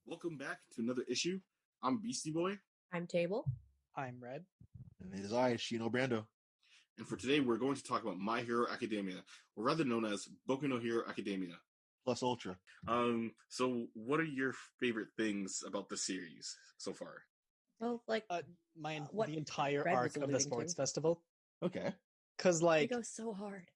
Welcome back to another issue. I'm Beastie Boy. I'm Table. I'm Red. And it is I, Shino Brando. And for today, we're going to talk about My Hero Academia, or rather known as Boku no Hero Academia. Plus Ultra. So what are your favorite things about the series so far? Well, like the entire Red arc was of the alluding sports to. festival. Okay. Because, they like, go so hard.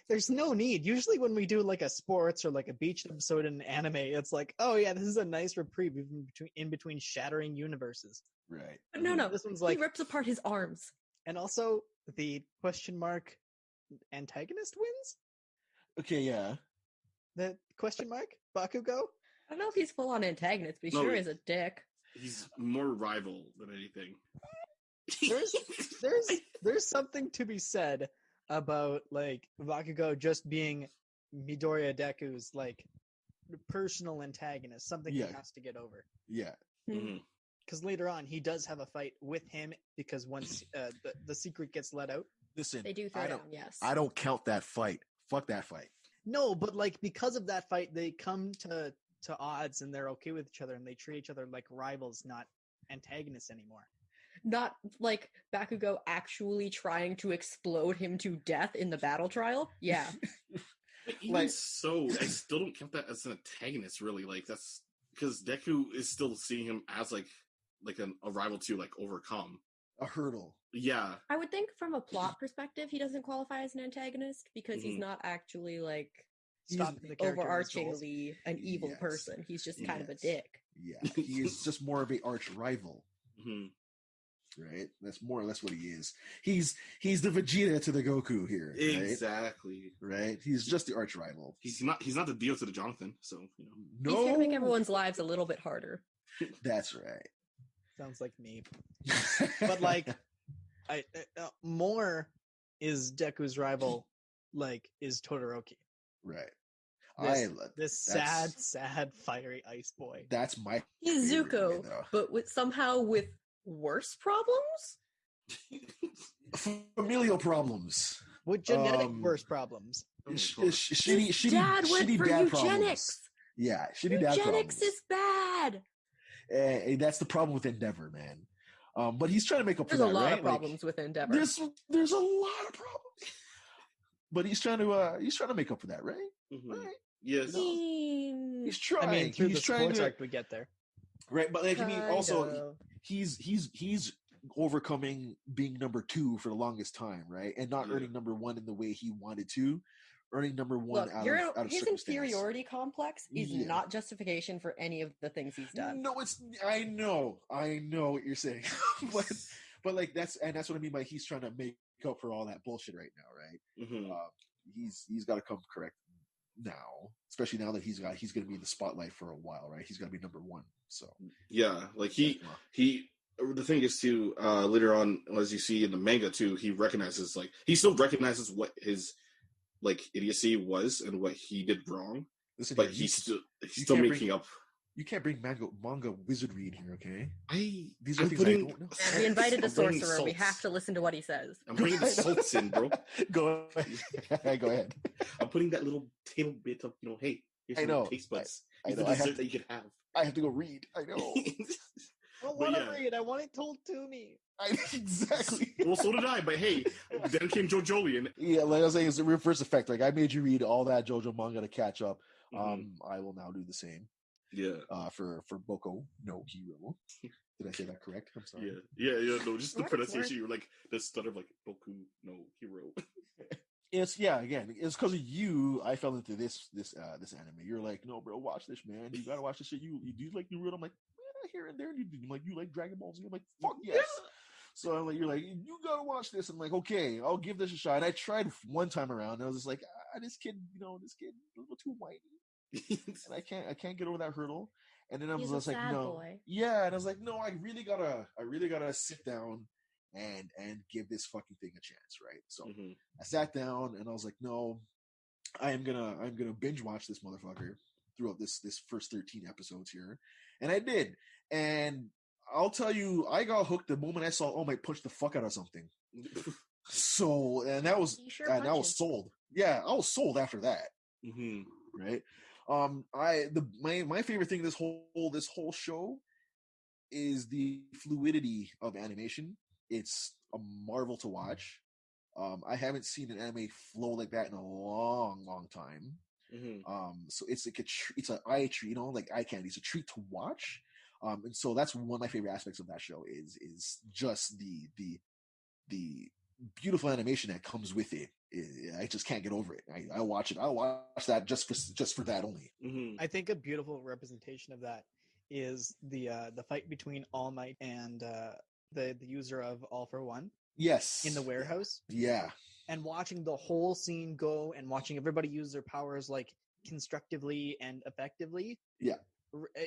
there's no need. Usually when we do, like, a sports or, like, a beach episode in an anime, it's like, oh, yeah, this is a nice reprieve in between shattering universes. Right. But no. This one's like... He rips apart his arms. And also, the question mark antagonist wins? Okay, yeah. The question mark? Bakugo? I don't know if he's full-on antagonist, but he sure is a dick. He's more rival than anything. There's something to be said about, like, Bakugo just being Midoriya Deku's, like, personal antagonist, something he has to get over. Yeah. Mm-hmm. Because later on, he does have a fight with him, because once the secret gets let out. Listen, they do throw down, yes. I don't count that fight. Fuck that fight. No, but, like, because of that fight, they come to odds, and they're okay with each other, and they treat each other like rivals, not antagonists anymore. Not like Bakugo actually trying to explode him to death in the battle trial. Yeah. But even so, I still don't count that as an antagonist, really. Like, that's because Deku is still seeing him as like a rival to like overcome. A hurdle. Yeah. I would think from a plot perspective, he doesn't qualify as an antagonist because he's not actually like overarchingly an evil person. He's just kind of a dick. Yeah. He is just more of a arch rival. Mm-hmm. Right? That's more or less what he is. He's the Vegeta to the Goku here. Exactly. Right? He's just the arch rival. He's not the Dio to the Jonathan, so No. He's gonna make everyone's lives a little bit harder. That's right. Sounds like me. But like more is Deku's rival, like, is Todoroki. Right. This sad, fiery ice boy. That's my He's Zuko, but somehow with worse problems? Familial problems. With genetic worse problems. Shitty dad went for dad eugenics. Problems. Yeah, shitty dad problems. Eugenics is bad. That's the problem with Endeavor, man. But he's trying to make up for that, There's a lot right? of problems with Endeavor. There's a lot of problems. But he's trying to make up for that, right? Mm-hmm. Right. Yes. He's trying. I mean, through he's the trying sports to, arc we get there. right? But like, I mean, also he's overcoming being number 2 for the longest time, right? And not earning number 1 in the way he wanted to. Earning number 1 out of his inferiority complex is not justification for any of the things he's done. No, I know what you're saying, but like that's what I mean by he's trying to make up for all that bullshit right now, right? Mm-hmm. He's got to come correct now, especially now that he's going to be in the spotlight for a while, right? He's got to be number 1. So yeah, like he. The thing is too, later on, as you see in the manga too, he still recognizes what his like idiocy was and what he did wrong. Listen, but he's still making up. You can't bring manga wizardry in here, okay? These are I'm things I don't know. We invited the sorcerer. We have to listen to what he says. I'm bringing the salts in, bro. Go ahead. I'm putting that little table bit of, hey, here's some taste buds. Here's the dessert that you could have. I have to go read. I know. I don't want to read. I want it told to me. Exactly. Well, so did I, but hey, then came JoJolian. Yeah, like I was saying, it's a reverse effect. Like, I made you read all that JoJo manga to catch up. I will now do the same. Yeah. For Boku no Hero. Did I say that correct? I'm sorry. Yeah. No, just the pronunciation. You were like the stutter of like Boku no Hero. It's because of you. I fell into this anime. You're like, no, bro, watch this, man. You gotta watch this shit. You do like Naruto. I'm like, here and there. You like Dragon Ball Z. I'm like, fuck yes. So I'm like, you're like, you gotta watch this. I'm like, okay, I'll give this a shot. And I tried one time around. And I was just like, this kid a little too whiny. And I can't get over that hurdle. And then I was like, no, boy. Yeah. And I was like, no, I really gotta sit down and give this fucking thing a chance, right? So I sat down and I was like, no, I'm gonna binge watch this motherfucker throughout this first 13 episodes here, and I did. And I'll tell you, I got hooked the moment I saw All Might punch the fuck out of something. So, and that was I was sold. Yeah, I was sold after that. Mm-hmm. Right. My favorite thing this whole show is the fluidity of animation. It's a marvel to watch. I haven't seen an anime flow like that in a long time. So it's like it's an eye treat, like eye candy. It's a treat to watch. And so that's one of my favorite aspects of that show is just the beautiful animation that comes with it. I just can't get over it. I watch it. I'll watch that just for that only. I think a beautiful representation of that is the fight between All Might and the user of All for One. Yes. In the warehouse. Yeah. And watching the whole scene go and watching everybody use their powers like constructively and effectively. Yeah.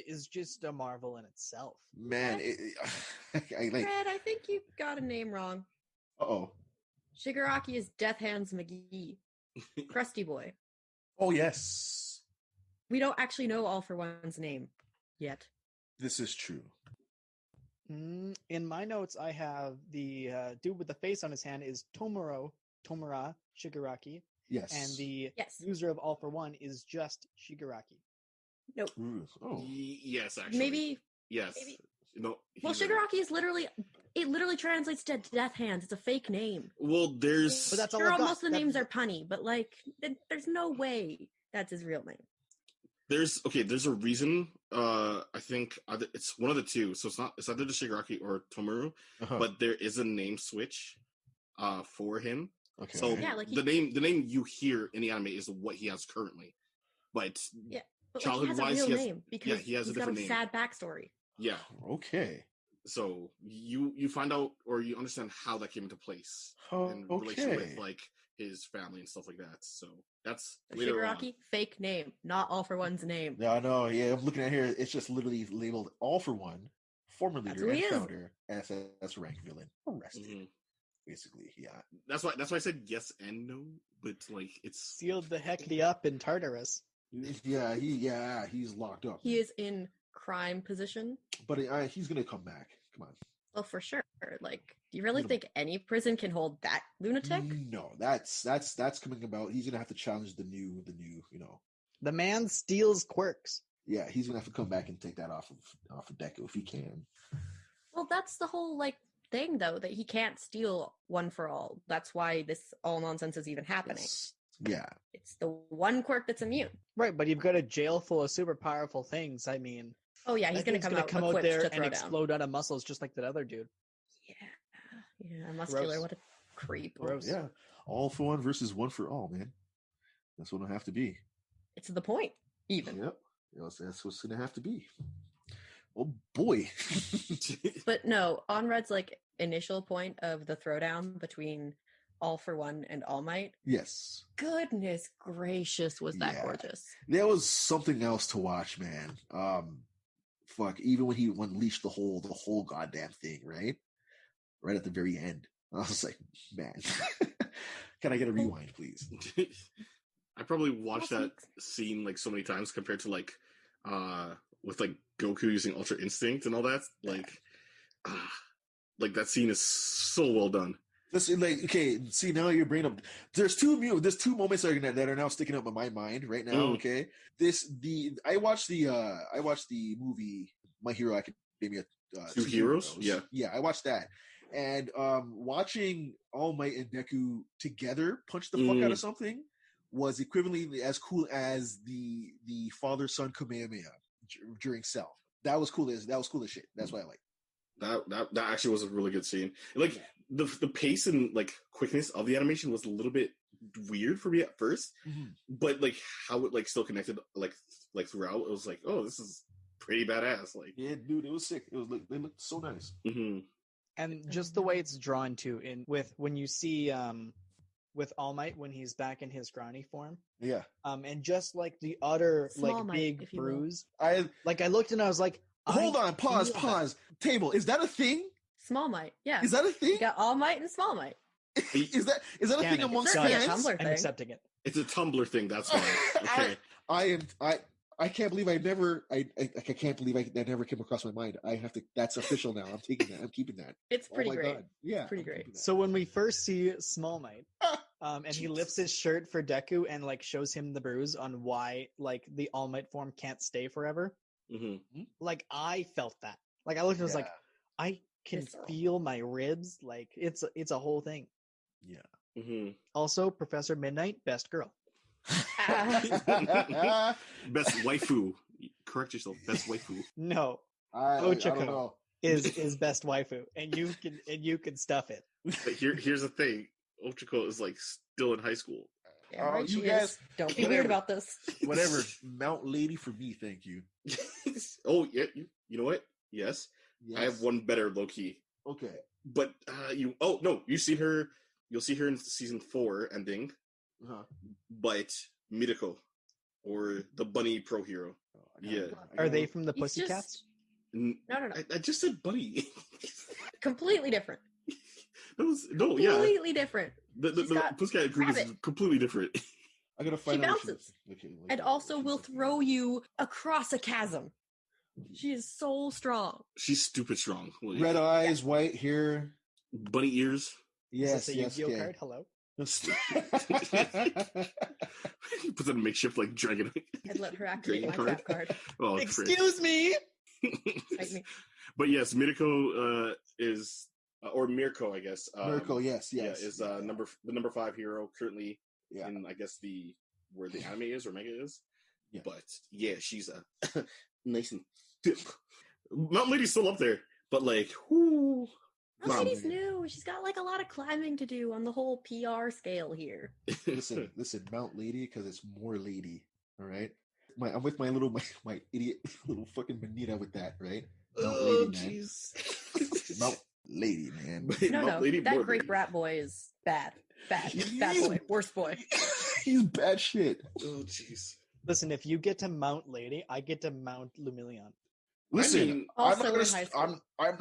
Is just a marvel in itself. Man, Fred, I think you got a name wrong. Uh-oh. Shigaraki is Death Hands McGee. Krusty Boy. Oh, yes. We don't actually know All for One's name yet. This is true. In my notes, I have the dude with the face on his hand is Tomura Shigaraki. Yes. And the user of All for One is just Shigaraki. Nope. Oh. Yes, actually. Maybe. Yes. Maybe. No. Well, Shigaraki is literally translates to Death Hands. It's a fake name. Well, there's. But that's all sure, most of the names are punny, but like, there's no way that's his real name. There's a reason. I think it's one of the two. So it's either the Shigaraki or Tomuru, but there is a name switch, for him. Okay. So the name you hear in the anime is what he has currently, but But childhood like, he has wise, a real name because he has a he's got different a name. sad backstory. Yeah. Okay. So you find out or you understand how that came into place in relation with like his family and stuff like that. So that's Shigaraki, fake name, not All for One's name. Yeah, I know. Yeah, I'm looking at here. It's just literally labeled All for One, former leader and founder, SS rank villain, arrested. Basically, yeah. That's why I said yes and no, but like it's sealed the heckity up in Tartarus. Yeah, he's locked up. He is in crime position. But he's gonna come back. Come on. Well, for sure. Like, do you really think any prison can hold that lunatic? No, that's coming about. He's gonna have to challenge the new. The man steals quirks. Yeah, he's gonna have to come back and take that off of Deku if he can. Well, that's the whole thing though, that he can't steal One for All. That's why this all nonsense is even happening. Yeah. It's the one quirk that's immune. Right, but you've got a jail full of super powerful things. I mean, oh yeah, he's going to come out there and explode out of muscles just like that other dude. Yeah, muscular. Gross. What a creep. Gross. Yeah, All for One versus One for All, man. That's what it'll have to be. It's the point, even. Yep, that's what's going to have to be. Oh boy. But no, Onred's initial point of the throwdown between All for One and All Might. Yes. Goodness gracious, was that gorgeous. There was something else to watch, man. Even when he unleashed the whole goddamn thing, right? Right at the very end. I was like, man, can I get a rewind, please? I probably watched that scene so many times compared to with Goku using Ultra Instinct and all that. That scene is so well done. Listen, okay, see now you're bringing up. There's two moments that are now sticking up in my mind right now. Okay, I watched the movie My Hero Academia. Two Heroes. Yeah, I watched that, and watching All Might and Deku together punch the fuck out of something was equivalently as cool as the father son Kamehameha during Cell. That was cool as shit. That's what I like. That actually was a really good scene. The pace and quickness of the animation was a little bit weird for me at first, but how it still connected throughout, it was oh, this is pretty badass. Yeah, dude, it was sick. It was they looked so nice. And just the way it's drawn to when you see with All Might when he's back in his scrawny form. Yeah. And just the utter Small Might, big bruise. I looked and I was like, hold on, pause. Table, is that a thing? Small Might, yeah. Is that a thing? You got All Might and Small Might. is that a thing amongst fans? Tumblr I'm thing. accepting it. It's a Tumblr thing. That's why. Okay. I I can't believe I can't believe that never came across my mind. I have to. That's official now. I'm taking that. I'm keeping that. It's Oh pretty my great. God. Yeah, Pretty I'm great. keeping that. So when we first see Small Knight, and he lifts his shirt for Deku and like shows him the bruise on why like the All Might form can't stay forever. Mm-hmm. Like I felt that. Like I looked and was like, I can Visceral. feel my ribs. Like it's a whole thing. Yeah. Mm-hmm. Also, Professor Midnight, best girl. Best waifu. Correct yourself. Best waifu. No, I don't Ochako know. is best waifu, and you can stuff it. But here's the thing. Ochako is like still in high school. Yeah, Oh, right, you she guys- is. Don't be whatever. weird about this. Whatever. Mount Lady for me, thank you. Oh yeah. You know what? Yes. Yes. I have one better, low key. Okay. But you. Oh no, you've seen her. You'll see her in season 4 ending. Uh-huh. But Midako, or the bunny pro hero. Oh, I got Yeah. it. Are they from the He's Pussycats? N- No. I just said bunny. Completely different. That was no, yeah. Completely different. The She's got Pussycat group is rabbit. completely different. I gotta She find out. what bounces. okay, like, And also will throw you across a chasm. She is so strong. She's stupid strong. Like, Red eyes, white hair. bunny ears. Is Yes, this a yes, Yu-Gi-Oh gay. card? Hello. He puts on a makeshift like dragon. I'd let her activate my Dragon trap card. Oh, frick. Excuse me. Fight me. But yes, Midako is or Mirko, I guess. Miracle, yes, Yeah, yes. is the number 5 hero currently Yeah. in I guess where the anime is or manga is. Yeah. But yeah, she's nice and thick. Mountain Lady's still up there, but like, whoo. That Mom. lady's new. She's got like a lot of climbing to do on the whole PR scale here. listen, Mount Lady, because it's more lady. All right. I'm with my idiot little fucking Benita with that, right? Mount Oh, Lady, man. jeez. Mount Lady, man. No, Mount Lady, that more great lady. brat boy is bad. Bad He's- boy. Worst boy. He's bad shit. Oh, jeez. Listen, if you get to Mount Lady, I get to Mount Lumillion. Listen, mean, I'm also not gonna. in high school. I'm.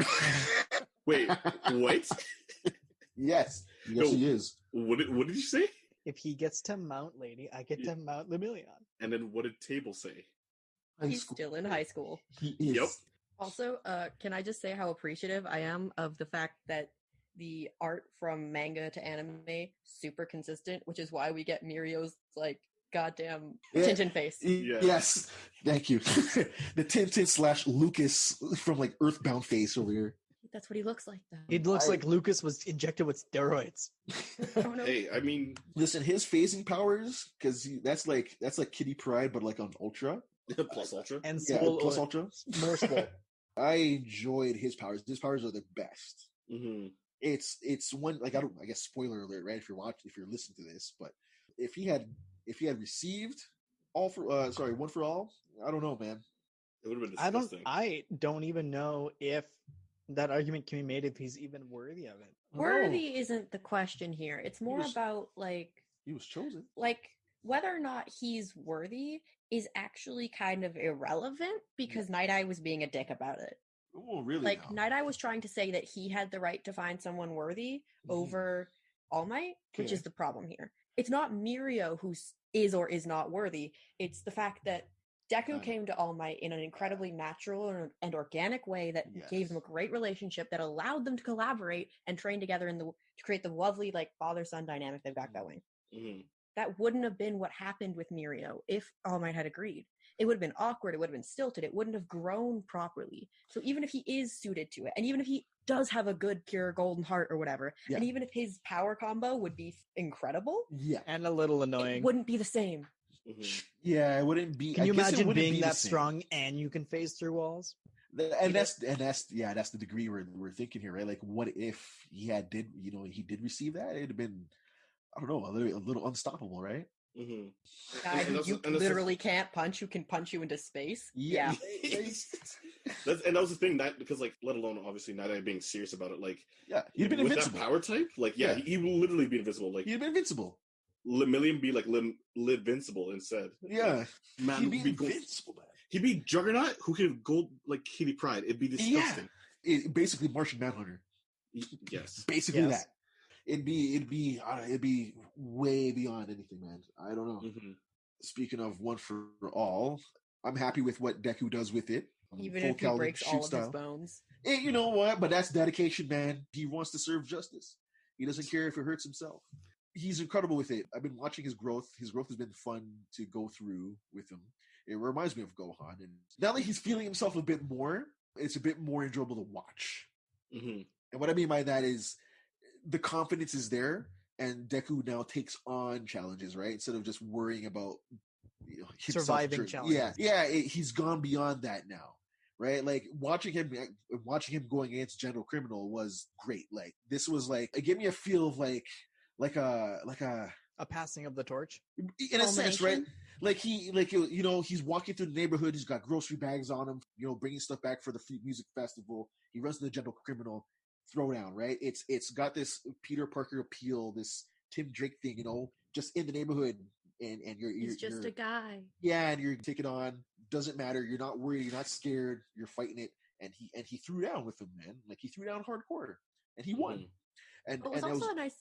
Wait, what? Yes, No. he is. What did you say? If he gets to Mount Lady, I get to Mount Lumillion. And then what did Table say? High He's school. still in high school. He is. Yep. Also, can I just say how appreciative I am of the fact that the art from manga to anime super consistent, which is why we get Mirio's like goddamn Yeah. Tintin face. Yeah. Yes, thank you. The Tintin / Lucas from like Earthbound face over here. That's what he looks like though. It looks like Lucas was injected with steroids. Oh, no. Hey, I mean, Listen, his phasing powers, because that's like Kitty Pryde, but like on Ultra. plus ultra. And Yeah, swole, plus Ultra. more swole. I enjoyed his powers. His powers are the best. Mm-hmm. It's one like I guess spoiler alert, right? If you're listening to this, but if he had received one for all, I don't know, man. It would have been I disgusting. I don't even know if that argument can be made if he's even worthy of it. Worthy isn't the question here. It's more was- about like He was chosen. whether or not he's worthy is actually kind of irrelevant because Night Eye was being a dick about it. Oh, really? Like now? Night Eye was trying to say that he had the right to find someone worthy Mhm. over All Might, which Okay. is the problem here. It's not Mirio who is or is not worthy. It's the fact that Deku Got it. came to All Might in an incredibly natural and organic way that gave them a great relationship that allowed them to collaborate and train together to create the lovely like father-son dynamic they've got going. Mhm. That wouldn't have been what happened with Mirio if All Might had agreed. It would have been awkward. It would have been stilted. It wouldn't have grown properly. So even if he is suited to it, and even if he does have a good, pure golden heart or whatever, Yeah. and even if his power combo would be incredible, Yeah, And a little it annoying. wouldn't be the same. Mhm. yeah, it wouldn't be. Can you I guess it imagine wouldn't being be the that same. strong and you can phase through walls? And that's the degree we're thinking here, right? Like, what if he did receive that? It'd have been, I don't know, a little unstoppable, right? Mhm. Guy And who that's- you and that's- literally can't punch, who can punch you into space. Yeah. And that was the thing, that because like, let alone obviously Night Eye being serious about it, like Yeah, he'd been with invincible. that power type, like Yeah. he will literally be invincible. Like He'd been invincible. Lemillion be like live invincible instead. Yeah, Man, he'd be would be gold. invincible, man. He'd be Juggernaut who could have gold like Kitty Pryde. It'd be disgusting. Basically Martian Manhunter. Yes. Basically Yes. that. It'd be way beyond anything, man. I don't know. Mhm. Speaking of one for all, I'm happy with what Deku does with it. Even Full if he Caliban breaks shoot all of style. his bones. You know what? But that's dedication, man. He wants to serve justice. He doesn't care if it hurts himself. He's incredible with it. I've been watching his growth. His growth has been fun to go through with him. It reminds me of Gohan. And now that he's feeling himself a bit more, it's a bit more enjoyable to watch. Mm-hmm. And what I mean by that is the confidence is there, and Deku now takes on challenges, right? Instead of just worrying about himself Surviving challenges. He's gone beyond that now, right? Like watching him going against General Criminal was great. Like this was like it gave me a feel of like a passing of the torch. in a sense, right? Like he's walking through the neighborhood. He's got grocery bags on him, bringing stuff back for the music festival. He runs to the General Criminal throwdown, right? It's got this Peter Parker appeal, this Tim Drake thing, just in the neighborhood, and you're just a guy. Yeah, and you're taking on. Doesn't matter. You're not worried. You're not scared. You're fighting it, and he threw down with him, man. Like he threw down hardcore, and he won. And it was also a nice.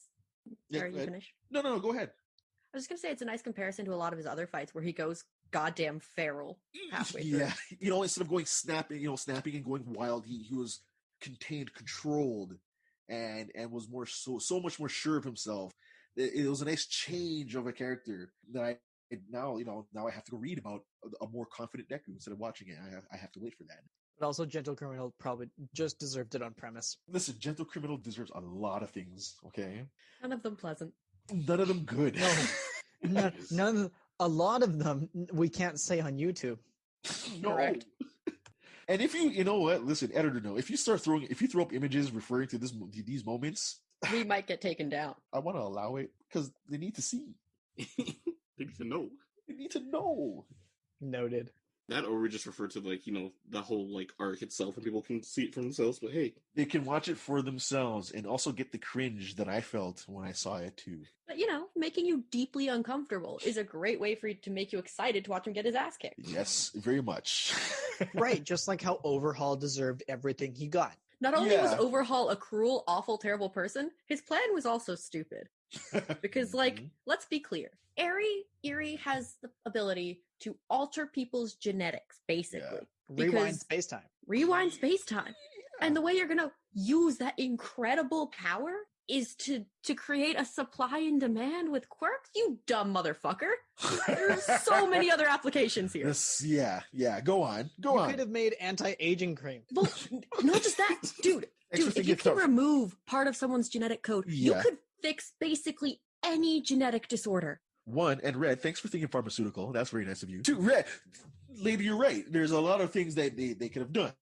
Sorry, you finish. No, go ahead. I was just gonna say it's a nice comparison to a lot of his other fights where he goes goddamn feral halfway through. Yeah, instead of going snapping and going wild, he was contained, controlled, and was more so much more sure of himself. It was a nice change of a character that now I have to go read about a more confident Deku instead of watching it. I have to wait for that. But also, Gentle Criminal probably just deserved it on premise. Listen, Gentle Criminal deserves a lot of things. Okay, none of them pleasant. None of them good. No, none. A lot of them we can't say on YouTube. No. Correct. And if you know what, listen, editor, no. If you throw up images referring to these moments, we might get taken down. I want to allow it because they need to see. They need to know. They need to know. Noted. That, or we just refer to the whole arc itself, and people can see it for themselves. But hey, they can watch it for themselves and also get the cringe that I felt when I saw it too. But making you deeply uncomfortable is a great way for you to make you excited to watch him get his ass kicked. Yes, very much. Right, just like how Overhaul deserved everything he got. Not only was Overhaul a cruel, awful, terrible person, his plan was also stupid. Because, let's be clear. Eri has the ability to alter people's genetics, basically. Yeah. Rewind space-time. Rewind space-time. Yeah. And the way you're going to use that incredible power is to create a supply and demand with Quirk? You dumb motherfucker. There's so many other applications here. Yeah. Go on. You could have made anti-aging cream. Well, not just that. Dude, if you can remove part of someone's genetic code, you could fix basically any genetic disorder. One, and Red, thanks for thinking pharmaceutical. That's very nice of you. Two, Red, lady, you're right. There's a lot of things that they could have done.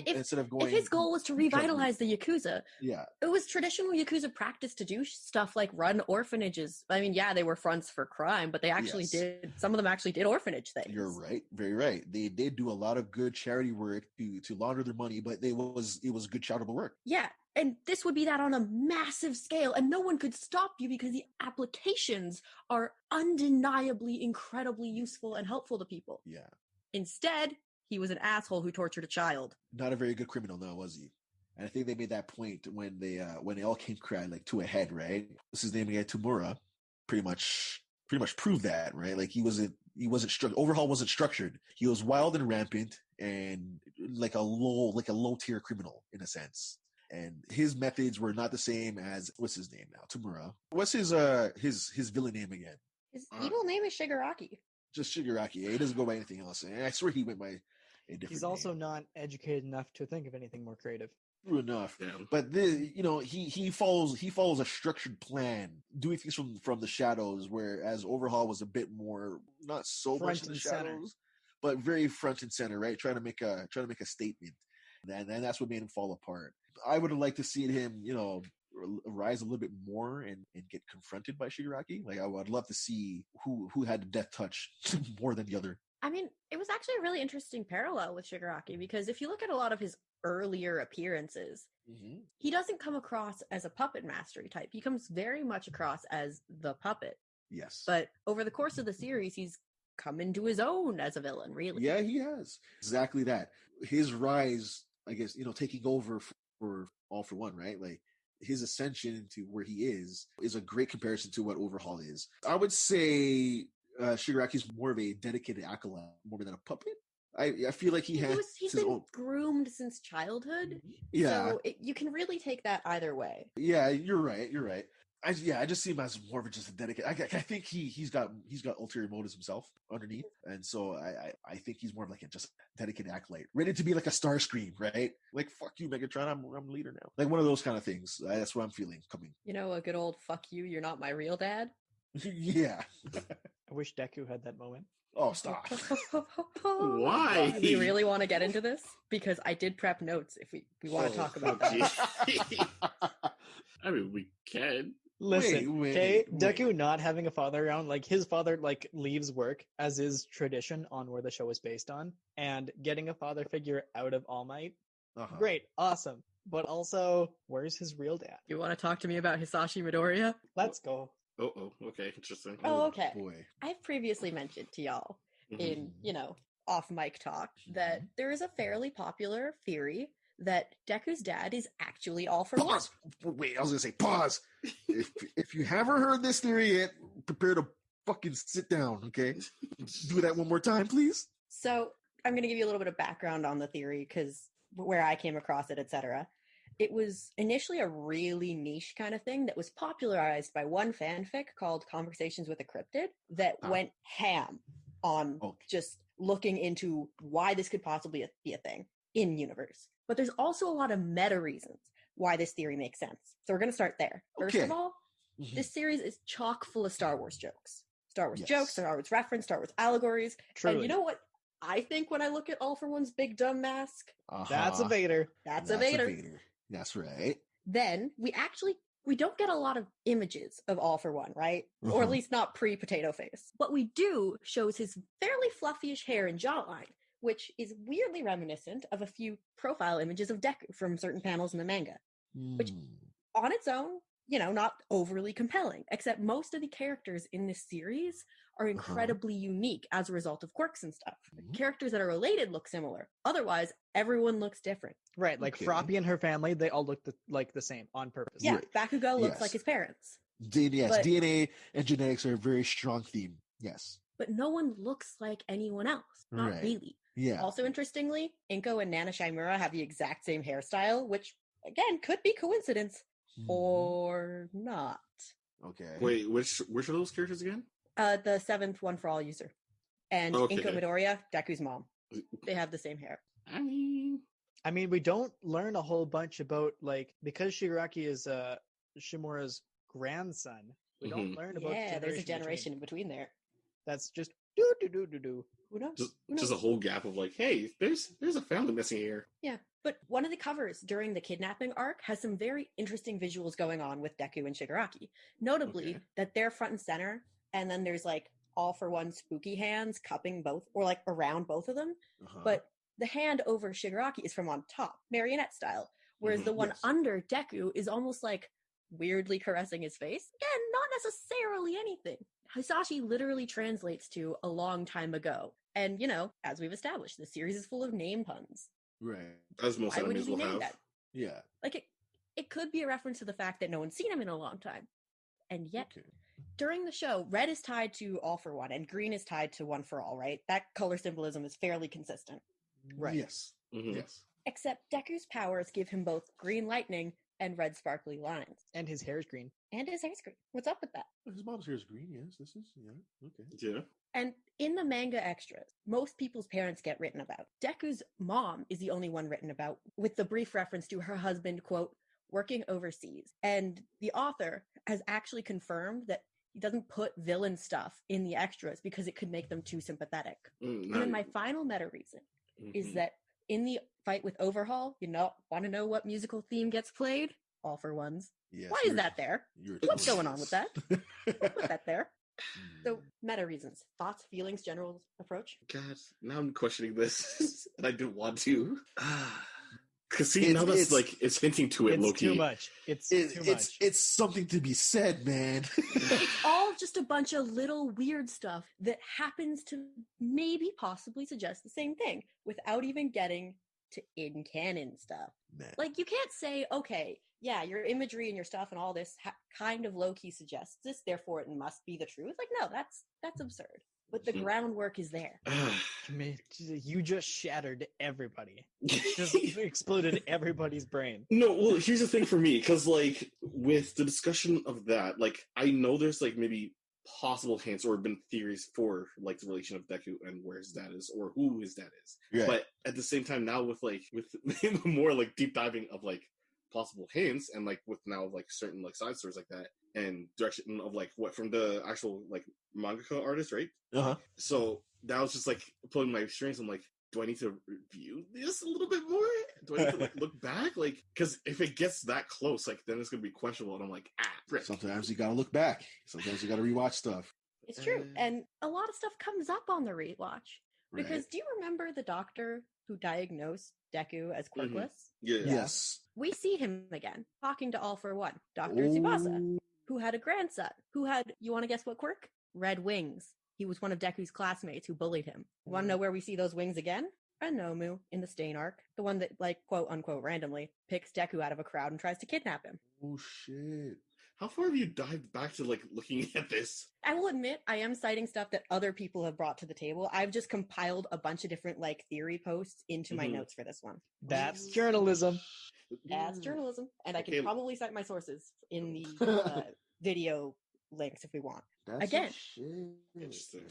Instead of going. If his goal was to revitalize the Yakuza, it was traditional Yakuza practice to do stuff like run orphanages. I mean, they were fronts for crime, but they actually did. Some of them actually did orphanage things. You're right, very right. They did do a lot of good charity work to launder their money, but it was good charitable work. Yeah, and this would be that on a massive scale, and no one could stop you because the applications are undeniably incredibly useful and helpful to people. Yeah. Instead, he was an asshole who tortured a child. Not a very good criminal, no, was he? And I think they made that point when they all came to a head, right? What's his name again? Tamura. Pretty much proved that, right? Like he wasn't structured. Overhaul wasn't structured. He was wild and rampant and like a low tier criminal in a sense. And his methods were not the same as what's his name now? Tamura. What's his villain name again? His evil name is Shigaraki. Just Shigaraki. He doesn't go by anything else. And I swear he went by a different He's also name. not educated enough to think of anything more creative. True enough. Yeah. But he follows a structured plan, doing things from the shadows, whereas Overhaul was a bit more not so Front much in the and center. shadows, but very front and center, right? Trying to make a statement. And that's what made him fall apart. I would have liked to see him, rise a little bit more and get confronted by Shigaraki. Like I would love to see who had the death touch more than the other. I mean, it was actually a really interesting parallel with Shigaraki because if you look at a lot of his earlier appearances, he doesn't come across as a puppet mastery type. He comes very much across as the puppet. Yes. But over the course of the series, he's come into his own as a villain, really. Yeah, he has. Exactly that. His rise, I guess, taking over for All for One, right? Like his ascension to where he is a great comparison to what Overhaul is. I would say Shigaraki's more of a dedicated acolyte more than a puppet. I feel like he's he's his been own. groomed since childhood. Yeah, So you can really take that either way. yeah, you're right. You're right. I just see him as more of just a dedicated. I think he's got ulterior motives himself underneath, and so I think he's more of like a just dedicated acolyte, ready to be like a Starscream, right? Like fuck you, Megatron, I'm leader now. Like one of those kind of things. That's what I'm feeling coming. You know, a good old "fuck you, you're not my real dad." Yeah. I wish Deku had that moment. Oh, stop. Why? Do you really want to get into this? Because I did prep notes if we want to talk about that. I mean, we can. Listen, Wait, okay, wait. Deku not having a father around, like his father like leaves work as is tradition on where the show is based on, and getting a father figure out of All Might, great, awesome. But also, where's his real dad? You want to talk to me about Hisashi Midoriya? Let's go. Oh, okay, interesting. Oh, okay. Boy. I've previously mentioned to y'all Mhm. in, off mic talk that there is a fairly popular theory that Deku's dad is actually All For One. Pause. Wait, I was gonna say pause. if you haven't heard this theory yet, prepare to fucking sit down. Okay, do that one more time, please. So I'm going to give you a little bit of background on the theory because where I came across it, etc. It was initially a really niche kind of thing that was popularized by one fanfic called Conversations with a Cryptid that went ham on just looking into why this could possibly be a thing in universe. But there's also a lot of meta reasons why this theory makes sense. So we're going to start there. First of all, this series is chock full of Star Wars jokes. Star Wars jokes, Star Wars reference, Star Wars allegories. Truly. And you know what I think when I look at All For One's big dumb mask? That's a Vader. That's a Vader. That's right. Then we don't get a lot of images of All For One, right? Or at least not pre-potato face. What we do shows his fairly fluffyish hair and jawline, which is weirdly reminiscent of a few profile images of Deku from certain panels in the manga, which on its own, not overly compelling, except most of the characters in this series are incredibly unique as a result of quirks and stuff. Characters that are related look similar. Otherwise, everyone looks different. Right, like Froppy and her family, they all look the same on purpose. Yeah, Bakugo looks like his parents. DNA and genetics are a very strong theme. Yes. But no one looks like anyone else. Not really. Yeah. Also, interestingly, Inko and Nana Shimura have the exact same hairstyle, which, again, could be coincidence or not. Okay. Wait, which are those characters again? The 7th One For All user. And Inko Midoriya, Deku's mom. They have the same hair. I mean, we don't learn a whole bunch about, because Shigaraki is Shimura's grandson. We don't learn about there's a generation in between there. That's just do. Who knows? Just a whole gap of hey, there's a family missing here. Yeah, but one of the covers during the kidnapping arc has some very interesting visuals going on with Deku and Shigaraki. Notably, that they're front and center, and then there's All For One spooky hands cupping both, or around both of them. But the hand over Shigaraki is from on top, marionette style, whereas the one under Deku is almost weirdly caressing his face. Again, not necessarily anything. Hisashi literally translates to a long time ago. And, as we've established, the series is full of name puns. Right. As most enemies will have. That? Yeah. It could be a reference to the fact that no one's seen him in a long time. And yet, during the show, red is tied to All For One, and green is tied to One For All, right? That color symbolism is fairly consistent. Right. Yes. Yes. Except Deku's powers give him both green lightning and red sparkly lines. And his hair is green. What's up with that? His mom's hair is green, yes. This is, okay. Yeah. And in the manga extras, most people's parents get written about. Deku's mom is the only one written about, with the brief reference to her husband, quote, working overseas. And the author has actually confirmed that he doesn't put villain stuff in the extras because it could make them too sympathetic. And then my final meta reason is that in the fight with Overhaul, want to know what musical theme gets played? All For One's. Yes, why is that there? What's going on with that? Put that there. So, meta reasons. Thoughts, feelings, general approach? God, now I'm questioning this, and I didn't want to. Because now that's it's hinting to it, it's Loki. Too much. It's too much. It's something to be said, man. It's all just a bunch of little weird stuff that happens to maybe possibly suggest the same thing without even getting to in-canon stuff. Man. You can't say, okay, yeah, your imagery and your stuff and all this kind of low-key suggests this, therefore it must be the truth. Like, no, that's absurd. But the groundwork is there. You just shattered everybody. Just exploded everybody's brain. No, well, here's the thing for me, because, like, with the discussion of that, like, I know there's, like, maybe possible hints or been theories for, like, the relation of Deku and where his dad is, or who his dad is. Yeah. But at the same time, now with more, like, deep diving of, like, possible hints, and, like, with now, like, certain, like, side stories like that, and direction of, like, what, from the actual, like, mangaka artist, right? Uh-huh. So that was just, like, pulling my strings. I'm like, do I need to review this a little bit more? Do I need to, like, look back? Like, because if it gets that close, like, then it's going to be questionable. And I'm like, frick. Sometimes you gotta look back. Sometimes you gotta rewatch stuff. It's true. And a lot of stuff comes up on the rewatch. Because Right. do you remember the doctor who diagnosed Deku as quirkless? Yeah. Yes. We see him again, talking to All for One, Dr. Tsubasa, who had a grandson, who had, you want to guess what quirk? Red wings. He was one of Deku's classmates who bullied him. Want to know where we see those wings again? Anomu in the Stain arc, the one that, like, quote unquote, randomly picks Deku out of a crowd and tries to kidnap him. Oh shit. How far have you dived back to, like, looking at this? I will admit, I am citing stuff that other people have brought to the table. I've just compiled a bunch of different, like, theory posts into my notes for this one. That's journalism. That's journalism. And I can Okay. probably cite my sources in the video links if we want. That's Again. Interesting.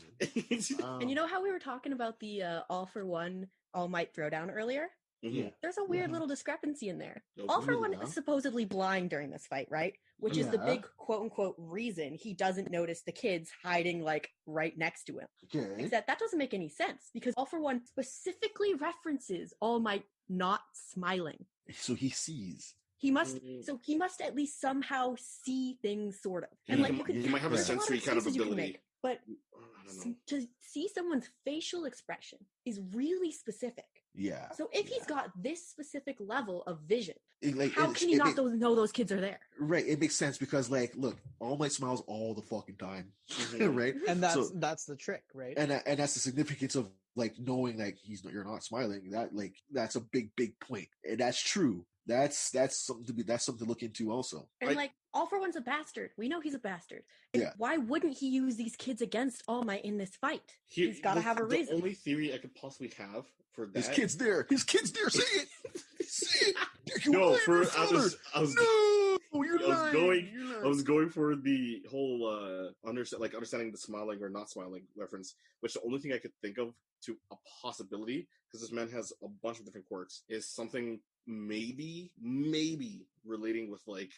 And you know how we were talking about the All for One All Might throwdown earlier? Mhm. There's a weird Yeah. little discrepancy in there. Okay. All for Really One now? is supposedly blind during this fight, right? Which is the Yeah. big quote-unquote reason he doesn't notice the kids hiding, like, right next to him. Okay. Except that doesn't make any sense, because All for One specifically references All Might not smiling. So he sees. He must, Mhm. so he must at least somehow see things, sort of. And, like, you could, He might have a there's lot sensory kind of excuses you can ability. make, but I don't know. to see someone's facial expression is really specific. Yeah. So if he's got this specific level of vision, Like, how can you not know those kids are there? Right, it makes sense because, like, look, All Might smiles all the fucking time, Mhm. right? And So- that's the trick, right? And that's the significance of, like, knowing, like, you're not smiling. That, like, that's a big point, and that's true. That's something to look into also. And like, All for One's a bastard. We know he's a bastard. And Yeah. why wouldn't he use these kids against All Might in this fight? Here- He's got to have a reason. The only theory I could possibly have for that. His kid's there. Say it. Say it. No, You're for your father. I was No, you're I was lying. going- You're lying. I was going for the whole understanding the smiling or not smiling reference, which the only thing I could think of to a possibility, because this man has a bunch of different quirks, is something maybe relating with, like,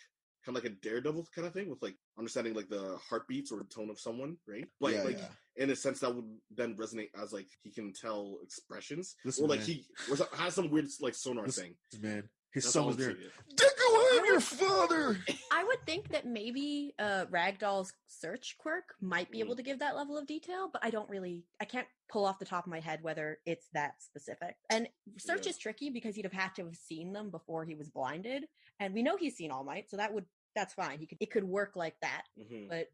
kind of like a Daredevil kind of thing, with, like, understanding, like, the heartbeats or tone of someone, right? But Yeah, like, yeah. in a sense, that would then resonate as, like, he can tell expressions, Listen, or like man. he has some weird, like, sonar thing. Man, his That's son all was I'm there. saying. Deku, I'm your father. I would think that maybe Ragdoll's search quirk might be able to give that level of detail, but I can't pull off the top of my head whether it's that specific. And search Yeah. is tricky because he'd have had to have seen them before he was blinded, and we know he's seen All Might, so that's fine. It could work like that, Mhm. but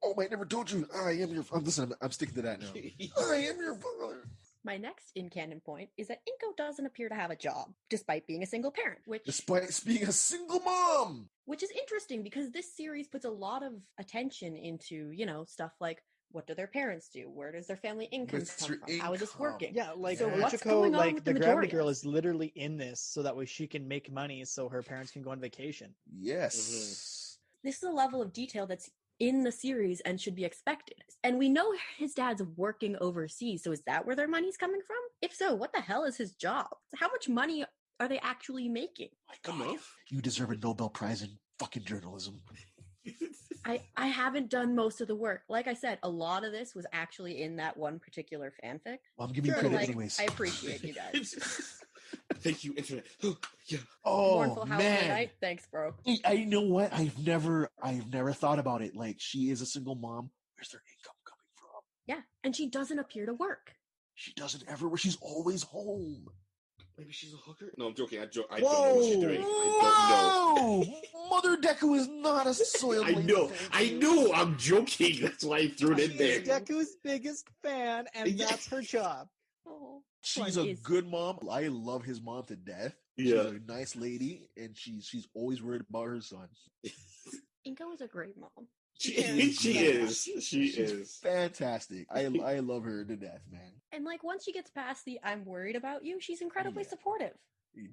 Oh, I never told you. I am your. Listen, I'm sticking to that now. I am your father. my next in-canon point is that Inko doesn't appear to have a job, despite being a single parent, Despite being a single mom. which is interesting because this series puts a lot of attention into, stuff like, what do their parents do? Where does their family income What's come your from? How is this income? working? Yeah, like So what's Michiko, going on like with the the Gravity Midoriya? Girl is literally in this so that way she can make money so her parents can go on vacation. Yes. This is a level of detail that's in the series and should be expected. And we know his dad's working overseas, so is that where their money's coming from? If so, what the hell is his job? How much money are they actually making? Enough. You deserve a Nobel Prize in fucking journalism. I haven't done most of the work. Like I said, a lot of this was actually in that one particular fanfic. Well, I'm giving you Sure, credit like, anyways. I appreciate you guys. Thank you, internet. Yeah. Oh Mournful Howl man. Night. Thanks, bro. I know what? I've never thought about it. Like, she is a single mom. Where's their income coming from? Yeah, and she doesn't appear to work. She doesn't ever. She's always home. Maybe she's a hooker? No, I'm joking. I don't know what she's doing. I Whoa! Mother Deku is not a soiled. don't know. I know. I'm joking. That's why I threw it in there. She's Deku's biggest fan, and Yeah. that's her job. Oh. she's a good mom. I love his mom to death. Yeah. She's a nice lady, and she's always worried about her son. Inko is a great mom. She is fantastic. I love her to death, man. And like once she gets past the "I'm worried about you," she's incredibly supportive.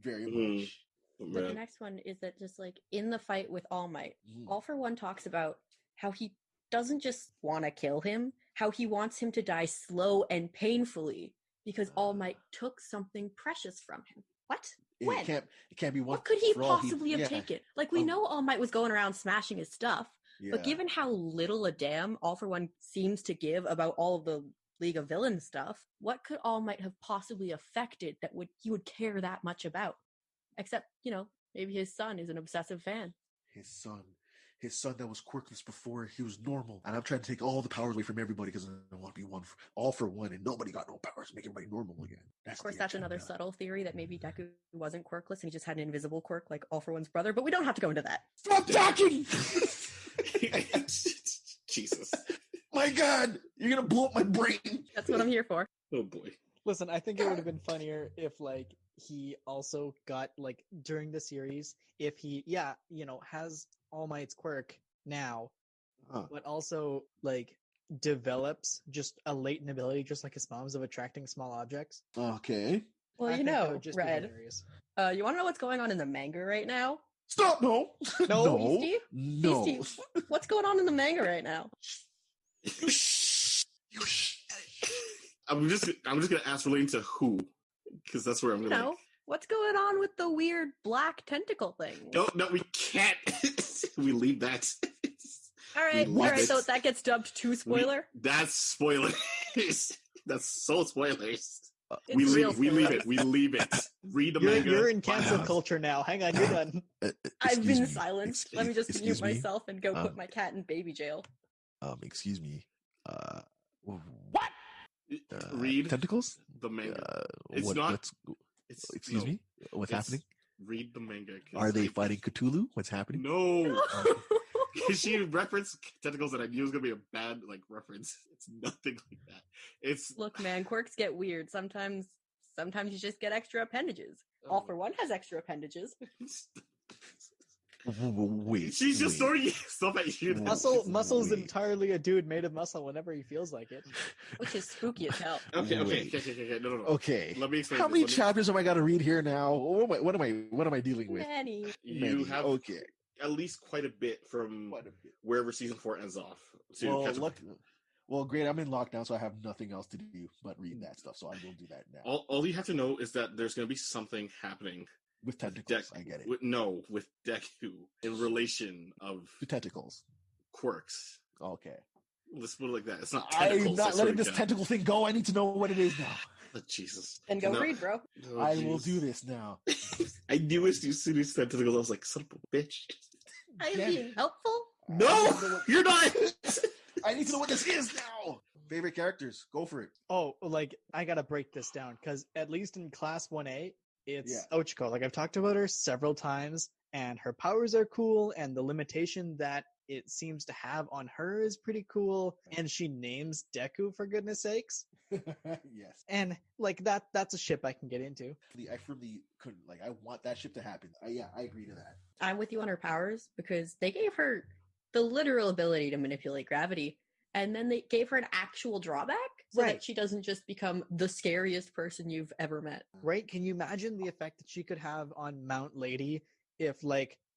Very much. But the next one is that just like in the fight with All Might, All for One talks about how he doesn't just want to kill him, how he wants him to die slow and painfully because All Might took something precious from him. What? When? It can't be one. What could he possibly have taken? Like we know All Might was going around smashing his stuff, but given how little a damn All for One seems to give about all of the League of Villains stuff, what could All Might have possibly affected that he would care that much about? Except, maybe his son is an obsessive fan. His son that was quirkless before he was normal. And I'm trying to take all the powers away from everybody because I want to be all for one, and nobody got no powers to make everybody normal again. Of course, that's another subtle theory that maybe Deku wasn't quirkless and he just had an invisible quirk like All for One's brother, but we don't have to go into that. Stop talking! Jesus. My God, you're going to blow up my brain. That's what I'm here for. Oh boy. Listen, I think it would have been funnier if he also got during the series, if he has All Might's quirk now, but also develops just a latent ability just like his mom's of attracting small objects. Okay. Well, Red, you want to know what's going on in the manga right now? Stop! No. Beastie? No. Beastie, what's going on in the manga right now? I'm just gonna ask relating to who, because that's where I'm gonna. What's going on with the weird black tentacle thing? No, we can't. We leave that. All right. So that gets dubbed too spoiler. That's spoilers. That's so spoilers. We leave it. Read the manga. You're in cancel culture now. Hang on, you're done. I've been silenced. Let me just mute myself and go put my cat in baby jail. Excuse me. What? Read tentacles. The manga. Excuse me. What's happening? Read the manga. Are they fighting Cthulhu? What's happening? No. She referenced tentacles that I knew was gonna be a bad reference. It's nothing like that. Look, man, quirks get weird. Sometimes you just get extra appendages. All for One has extra appendages. Wait. She's just throwing stuff at you. Muscle's entirely a dude made of muscle whenever he feels like it. Which is spooky as hell. Okay. No. Okay. Let me explain. How many chapters am I got to read here now? What am I dealing with? Many. You have at least quite a bit from wherever season 4 ends off. Well, great. I'm in lockdown, so I have nothing else to do but read that stuff. So I will do that now. All you have to know is that there's going to be something happening. With tentacles, I get it. With Deku in relation of to tentacles, quirks. Okay, let's put it like that. It's not tentacles. I'm not letting this tentacle thing go. I need to know what it is now. Oh, Jesus. And go read, bro. Oh, I will do this now. I knew as soon as tentacles, I was like, son of a bitch. I'm being helpful. No, you're not. I need to know what this is now. Favorite characters? Go for it. Oh, I gotta break this down because at least in Class 1A. It's Ochiko. I've talked about her several times, and her powers are cool, and the limitation that it seems to have on her is pretty cool, and she names Deku, for goodness sakes. Yes. And, that's a ship I can get into. I firmly couldn't. I want that ship to happen. I agree to that. I'm with you on her powers, because they gave her the literal ability to manipulate gravity, and then they gave her an actual drawback so that she doesn't just become the scariest person you've ever met. Right? Can you imagine the effect that she could have on Mount Lady if,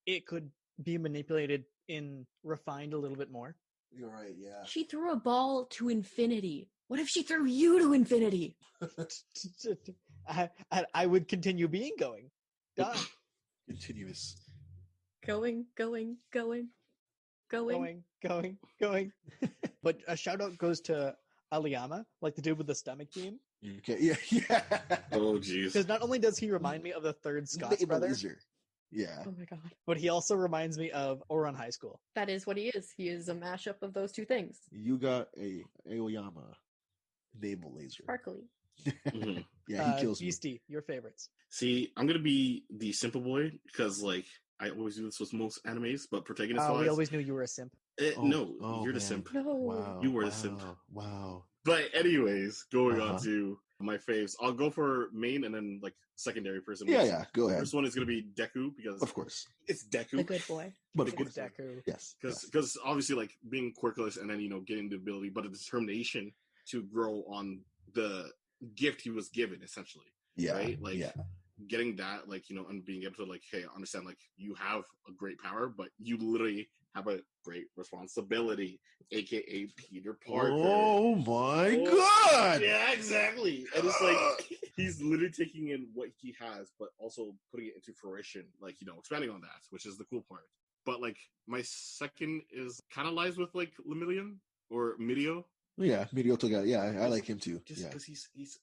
it could be manipulated in refined a little bit more? You're right, yeah. She threw a ball to infinity. What if she threw you to infinity? I would continue being going. Done. Continuous. Going. But a shout out goes to Aliyama, the dude with the stomach beam. Okay, yeah. Oh, jeez. Because not only does he remind me of the third Scott's brother, yeah. Oh my god. but he also reminds me of Ouran High School. That is what he is. He is a mashup of those two things. You got a Aoyama naval laser. Sparkly. Mm-hmm. Yeah, he kills Beastie, me. your favorites. See, I'm going to be the simple boy because, I always do this with most animes, but protagonist-wise... we always knew you were a simp. No, you're the simp. No. Wow, You were the simp. Wow. But anyways, going on to my faves. I'll go for main and then like secondary person. Yeah, go ahead. First one is gonna be Deku because of course it's Deku, The good boy. but It's Deku. yes, because obviously like being quirkless and then getting the ability, but the determination to grow on the gift he was given essentially. yeah, Right, like yeah. getting that, like and being able to like, hey, understand like you have a great power, but you literally have a great responsibility, aka Peter Parker. Oh my god! Yeah, exactly. And it's like he's literally taking in what he has, but also putting it into fruition, like expanding on that, which is the cool part. But like my second is kind of lies with like Lemillion or Midio. Yeah, Medio guy. Yeah, I like him too. Just Yeah, because he's just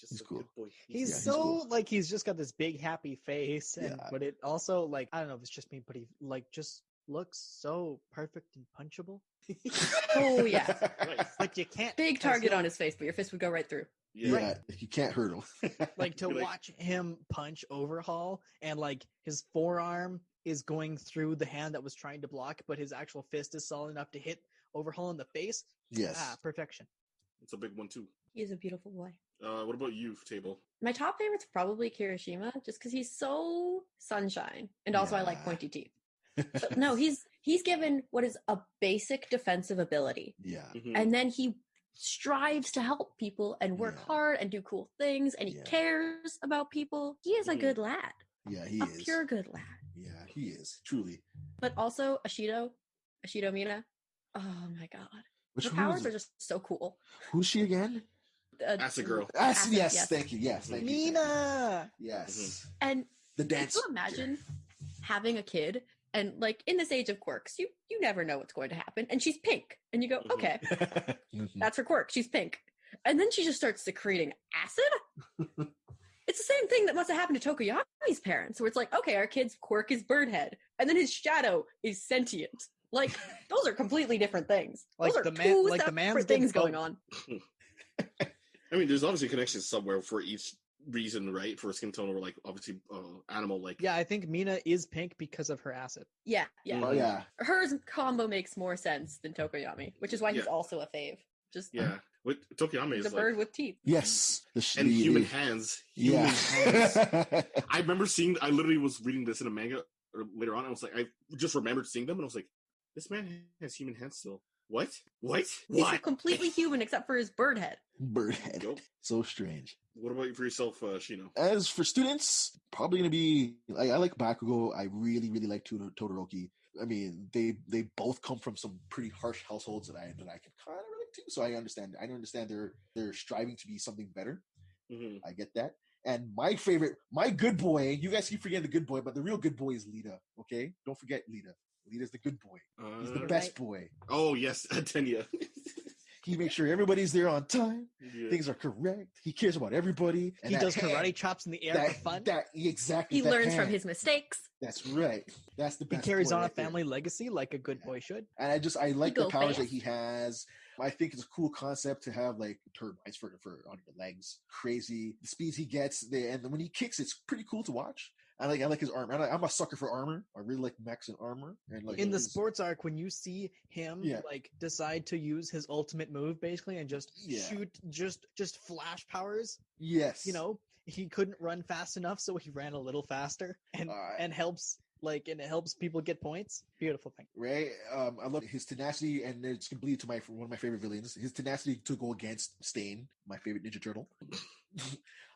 He's a cool. good boy. He's he's so cool. like he's just got this big happy face, and Yeah. but it also like I don't know if it's just me, but he like just looks so perfect and punchable. Oh yeah. Right. Like you can't Big target on his face, but your fist would go right through. Yeah, you can't hurt him. like to Like- watch him punch Overhaul, and like his forearm is going through the hand that was trying to block, but his actual fist is solid enough to hit Overhaul in the face. Yes. Perfection. It's a big one too. He is a beautiful boy. What about you, Table? My top favorite's probably Kirishima, just because he's so sunshine, and also I like Yeah. pointy teeth. But no, he's given what is a basic defensive ability, Yeah. and then he strives to help people and work Yeah. hard and do cool things, and he Yeah. cares about people. He is a Mhm. good lad, Yeah, he a is. pure good lad. Yeah, he is. Truly. But also Ashido Mina. Oh my god, Which her one powers is are it? just so cool. Who's she again? Acid Girl. Acid, Yes, thank you. Yes, thank you. Nina. Yes. And The can dance. you imagine having a kid and like in this age of quirks, you never know what's going to happen, and she's pink, and you go, Mhm. okay, Mhm. that's her quirk. She's pink, and then she just starts secreting acid. It's the same thing that must have happened to Tokoyami's parents, where it's like, okay, our kid's quirk is birdhead, and then his shadow is sentient. Like those are completely different things. Like those are the man- two like the separate man's things did going both. on. I mean, there's obviously connections somewhere for each reason, right? For skin tone, or like obviously animal, like Yeah, I think Mina is pink because of her acid. Yeah, yeah. Oh yeah. Hers combo makes more sense than Tokoyami, which is why he's Yeah. also a fave. Just yeah. With Tokiyami he's is a like bird with teeth. Yes. and human the- hands. Yeah. Human hands. I remember seeing. I literally was reading this in a manga or later on. I was like, I just remembered seeing them, and I was like, this man has human hands still. What? What? He's What? completely human except for his bird head. Bird head. Nope. So strange. What about you for yourself, Shino? As for students, probably gonna be I like Bakugo. I really like Todoroki. I mean, they both come from some pretty harsh households that I can kind of relate to. So I understand. I understand they're striving to be something better. Mm-hmm. I get that. And my favorite, my good boy. You guys keep forgetting the good boy, but the real good boy is Lita. Okay, don't forget Lita. Lita's the good boy. He's the You're best right. boy. Oh yes, Tenya. He makes sure everybody's there on time. Yeah. Things are correct. He cares about everybody. And He that does hand- karate chops in the air that, for fun. That exactly. He that learns from hand. his mistakes. That's right. That's the He best. carries boy on a right there. family legacy like a good boy should. And I like the go powers that fast. he has. I think it's a cool concept to have like turbines for on your legs. Crazy the speeds he gets. And when he kicks, it's pretty cool to watch. I like his armor. I'm a sucker for armor. I really like mechs and armor. And like In the his- sports arc, when you see him Yeah. like decide to use his ultimate move basically and just Yeah. shoot just flash powers, yes, you know, he couldn't run fast enough, so he ran a little faster and Alright. helps and it helps people get points. Beautiful thing. right? I love his tenacity, and it's gonna bleed to one of my favorite villains. His tenacity to go against Stain, my favorite Ninja Turtle.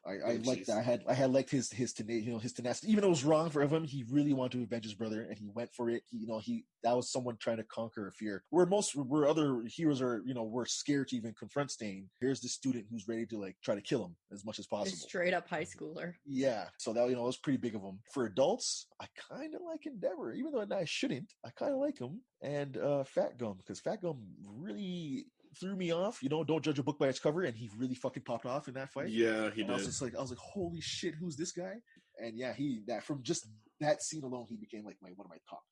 I Oh, liked jeez. that. I had liked his tenacity, even though it was wrong for him. He really wanted to avenge his brother, and he went for it. That was someone trying to conquer a fear. Where other heroes are, were scared to even confront Stain. Here's this student who's ready to like try to kill him as much as Just possible. straight up high schooler. Yeah, so that was pretty big of him. For adults, I kind of like Endeavor, even though I shouldn't. I kind of like him, and Fat Gum, because Fat Gum really threw me off. Don't judge a book by its cover, and he really fucking popped off in that fight. Yeah, he And I was did. just like, holy shit, who's this guy? And yeah, from just that scene alone, he became like one of my top.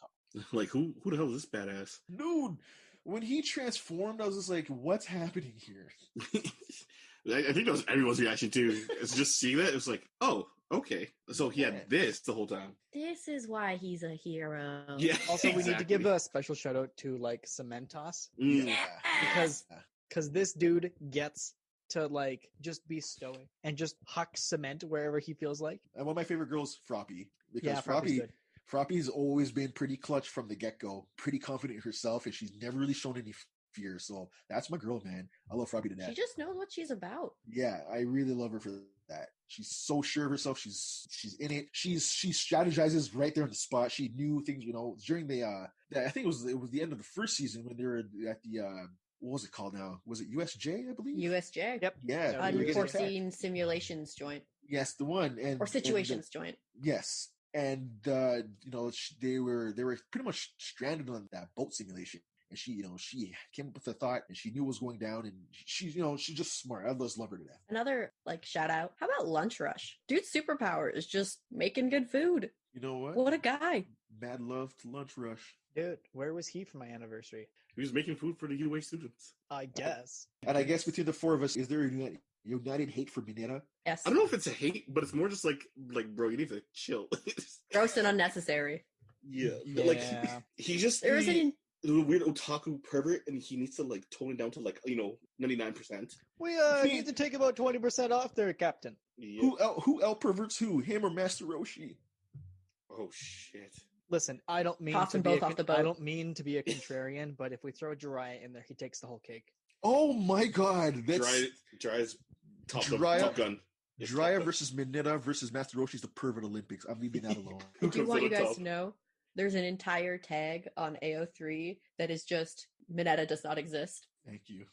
Like who the hell is this badass? Dude, when he transformed, I was just like, what's happening here? I think that was everyone's reaction too. It's just seeing that. It was like, oh, okay. So he Yeah. had this the whole time. This is why he's a hero. Yeah. Also, we need to exactly. give a special shout out to like Cementos Mm. Yes! because this dude gets to like just be stoic and just huck cement wherever he feels like. And one of my favorite girls, Froppy, because Yeah, Froppy's good. Froppy's always been pretty clutch from the get-go, pretty confident in herself, and she's never really shown any fear. So that's my girl, man. I love Froppy to death. She just knows what she's about. Yeah, I really love her for that. She's so sure of herself. She's in it. She strategizes right there on the spot. She knew things, during the I think it was the end of the first season when they were at the what was it called now? Was it USJ, I believe? USJ. Yep. Yeah. Unforeseen simulations joint. Yes, the one. Or situations joint. Yes. And they were pretty much stranded on that boat simulation. And she came up with a thought, and she knew what was going down, and she's just smart. I just love her to death. Another shout out. How about Lunch Rush? Dude's superpower is just making good food. You know what? What a guy. Mad love to Lunch Rush. Dude, where was he for my anniversary? He was making food for the UA students. I guess. And I guess between the four of us, is there a united hate for Mineta? Yes. I don't know if it's a hate, but it's more just like bro, you need to chill. Gross and unnecessary. Yeah. Yeah. Like he just There is an the weird otaku pervert, and he needs to tone it down to 99%. We need to take about 20% off there, Captain. Yeah. Who out perverts who? Him or Master Roshi? Oh shit. Listen, I don't mean Toss to them be both off the boat. I don't mean to be a contrarian, but if we throw Jiraiya in there, he takes the whole cake. Oh my god, that's Jiraiya's Top Gun. It's Jiraiya Top Gun. versus Mineta versus Master Roshi's the pervert Olympics. I'm leaving that alone. I do want you guys top? to know there's an entire tag on AO3 that is just Mineta does not exist. Thank you.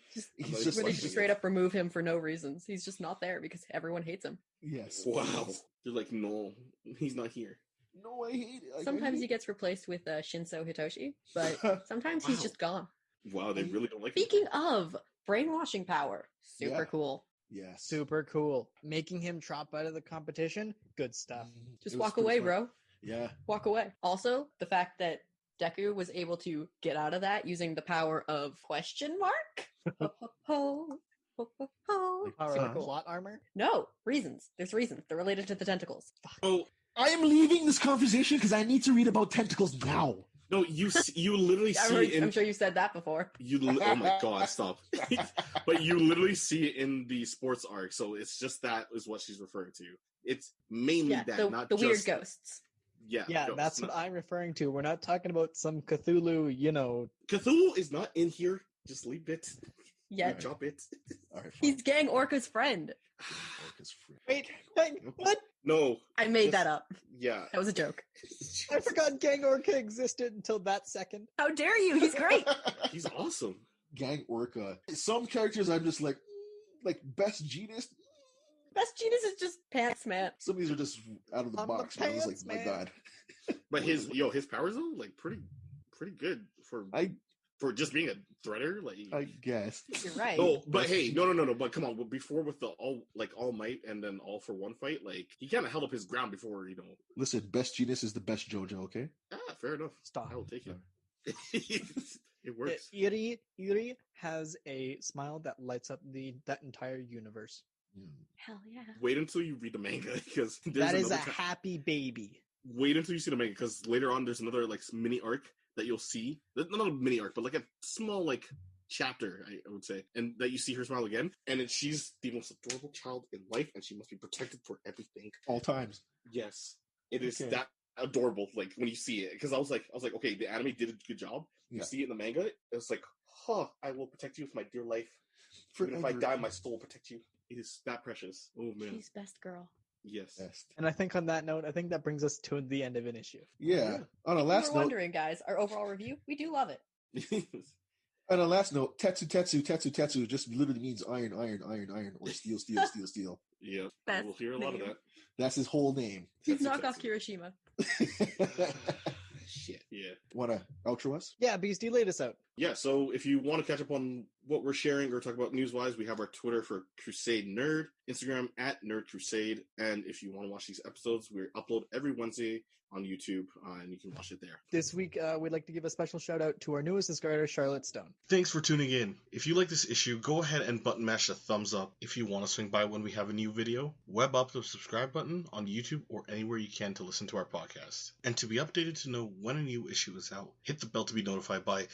He's Just really straight up remove him for no reasons. He's just not there because everyone hates him. Yes. Wow. They're like, no, he's not here. No, I hate it. Sometimes he gets replaced with Shinso Hitoshi, but sometimes he's Wow. just gone. Wow, they really don't like him. Speaking of brainwashing power, super Yeah. cool. Yes. Super cool. Making him drop out of the competition, good stuff. Just It was walk pretty away, smart. bro. Yeah. Walk away. Also, the fact that Deku was able to get out of that using the power of question mark. Ho, ho, ho, ho, ho, ho. Power Super of cool. plot armor. No, reasons. There's reasons. They're related to the tentacles. Oh I am leaving this conversation because I need to read about tentacles now. no, you literally see it in. I'm sure you've said that before. Oh my god, stop! But you literally see it in the sports arc, so it's just that is what she's referring to. It's mainly Yeah, that, the not weird just ghosts. Yeah, Yeah, ghosts, that's not- what I'm referring to. We're not talking about some Cthulhu, Cthulhu is not in here. Just leave it. Yet. Drop it. All right. He's Gang Orca's friend. Wait, what? No, I made Just- that up. yeah. That was a joke. I forgot Gang Orca existed until that second. How dare you? He's great. He's awesome. Gang Orca. Some characters I'm just like Best Genius. Best Genius is just pants, man. Some of these are just out of the I'm the box. I was like, pants my man. god. But his powers though, pretty good for just being a threader. I guess. You're right. Oh, but hey, no. But come on, but before with the all might and then all for one fight, he kind of held up his ground before. Listen, Best Genius is the best JoJo. Okay. Fair enough. Stop. I will take it. It works. Iri has a smile that lights up that entire universe. Hell yeah. Wait until you read the manga because That is a happy baby. Wait until you see the manga because later on there's another mini arc that you'll see. Not a mini arc, but a small chapter, I would say, and that you see her smile again, and she's the most adorable child in life, and she must be protected for everything. All times. Yes, it is Okay. that adorable. When you see it, because I was like, okay, the anime did a good job. You Yeah. see it in the manga, it's I will protect you with my dear life. Even if I Forever. die, my soul will protect you. It is that precious. Oh man, She's best girl. yes. Best. And I think on that note, I think that brings us to the end of an issue. Yeah. On a If you last were note. wondering, guys, our overall review, we do love it. On a last note, Tetsu just literally means iron, or steel. Yeah, Best we'll hear a lot of name. that. That's his whole name. He's Tetsu knockoff Tetsu. Kirishima. Shit. Yeah. Wanna outro us? Yeah, Beastie, laid us out. Yeah, so if you want to catch up on what we're sharing or talk about news-wise, we have our Twitter for Crusade Nerd, Instagram at Nerd Crusade, and if you want to watch these episodes, we upload every Wednesday on YouTube, and you can watch it there. This week, we'd like to give a special shout out to our newest subscriber, Charlotte Stone. Thanks for tuning in. If you like this issue, go ahead and button mash the thumbs up. If you want to swing by when we have a new video, web up the subscribe button on YouTube or anywhere you can to listen to our podcast. And to be updated to know when a new issue is out, hit the bell to be notified by